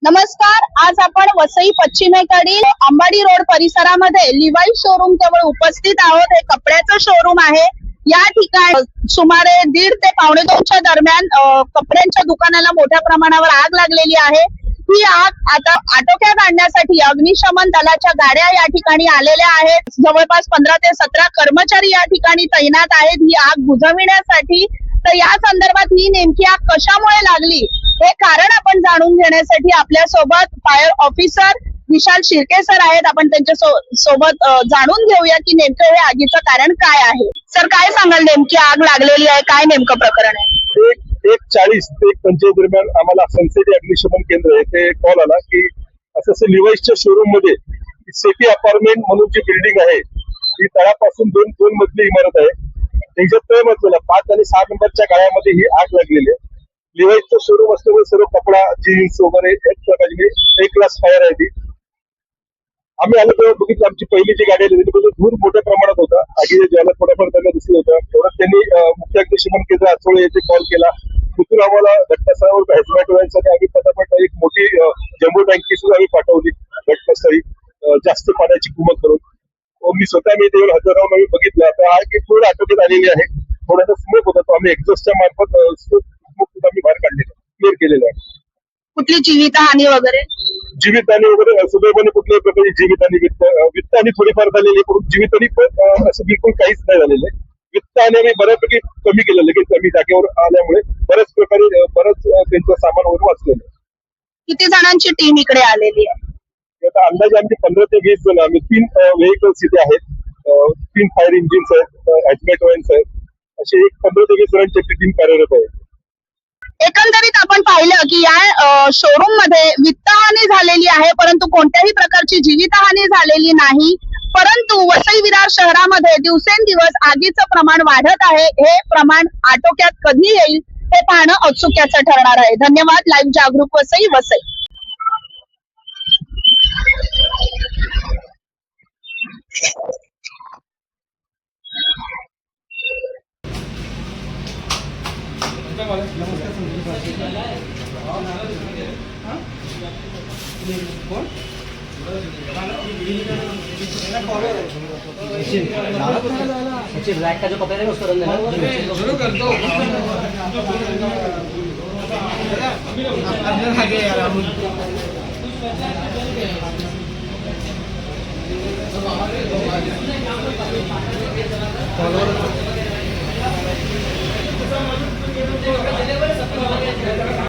नमस्कार. आज आपण वसई पश्चिमेकडील अंबाडी रोड परिसरामध्ये लिवाई शोरूम जवळ उपस्थित आहोत. हे कपड्याचं शोरूम आहे. या ठिकाणी सुमारे 1.5 ते 1:45च्या दरम्यान कपड्यांच्या दुकानाला मोठ्या प्रमाणावर आग लागलेली आहे. ही आग आता आटोक्यात आणण्यासाठी अग्निशमन दलाच्या गाड्या या ठिकाणी आलेल्या आहेत. जवळपास 15 ते 17 कर्मचारी या ठिकाणी तैनात आहेत ही आग बुझवण्यासाठी. तर या संदर्भात ही नेमकी आग कशामुळे लागली हे कारण आपण जाणून घेण्यासाठी आपल्या सोबत फायर ऑफिसर विशाल शिर्के सर आहेत. आपण त्यांच्या सोबत जाणून घेऊया की नेमकं हे आगीचं कारण काय आहे. सर, काय सांगाल, नेमकी आग लागलेली आहे, काय नेमकं प्रकरण आहे? 1:40 ते 1:45 दरम्यान आम्हाला सनसेट अग्निशमन केंद्र येथे कॉल आला की असं लिवाईसच्या शोरूम मध्ये सिटी अपार्टमेंट म्हणून जी बिल्डिंग आहे ती तळापासून दोन मजली इमारत आहे. त्याच्या तळ मजल्याला 5 आणि 6 नंबरच्या गाळ्यामध्ये ही आग लागलेली आहे. लिवाईसचं शोरूम असल्यामुळे सर्व कपडा, जीन्स वगैरे एक प्रकारची एक क्लास फायर आहे ती. आम्ही आलो तेव्हा बघितलं आमची पहिली जी गाडी आली त्याच्यामध्ये धूर मोठ्या प्रमाणात होता. आगीच्या ज्वाला थोड्याफार त्यांना दिसत होता. तेवढ्यात त्यांनी मुख्य अग्निशमन केंद्र आचोळे येथे कॉल केला. तिथून आम्हाला घटनास्थळावर हॅजमॅट व्हायसाठी आम्ही पटापट एक मोठी जम्बो टँकी सुद्धा आम्ही पाठवली घटनास्थळी जास्त पाण्याची कुमक करून. मी स्वतः तेव्हा हजर राहून आम्ही बघितलं. आता आग थोडं आटोक्यात आलेली आहे. थोडासा स्मोक होता तो आम्ही एक्झॉस्टच्या मार्फत स्मोक सुद्धा आम्ही बाहेर काढलेला क्लिअर केलेला आहे. कुठली जीवितहानी वगैरे? जीवितहानी वगैरे सुदैवाने कुठल्याही प्रकारची जीवितहानी वित्तहानी थोडीफार झालेली आहे, परंतु जीवितहानी पण असं बिलकुल काहीच नाही झालेलं आहे. वित्तहानी आम्ही बऱ्यापैकी कमी केलं. लगेच आम्ही जागेवर आल्यामुळे बऱ्याच प्रकारे त्यांचं सामान वगैरे वाचलेलं आहे. किती जणांची टीम इकडे आलेली आहे? आता अंदाजे आमचे 15 ते 20 जण. आम्ही 3 व्हेकल्स इथे आहेत. 3 फायर इंजिन्स आहेत, हॅजमॅट व्हॅन्स आहेत. असे 15 ते 20 जणांची टीम कार्यरत आहे. एकंदरीत आपण पाहिलं की या शोरूम मध्ये वित्तहानी झालेली आहे, परंतु कोणत्याही प्रकारची जीवितहानी झालेली नाही. परंतु वसई विरार शहरामध्ये दिवसेंदिवस आगीचं प्रमाण वाढत आहे. हे प्रमाण आटोक्यात कधी येईल हे पाहणं औत्सुक्याचं ठरणार आहे. धन्यवाद. लाईव्ह जागरूक वसई. ब्लैक का जो कपड़ा है उसको रंग देना।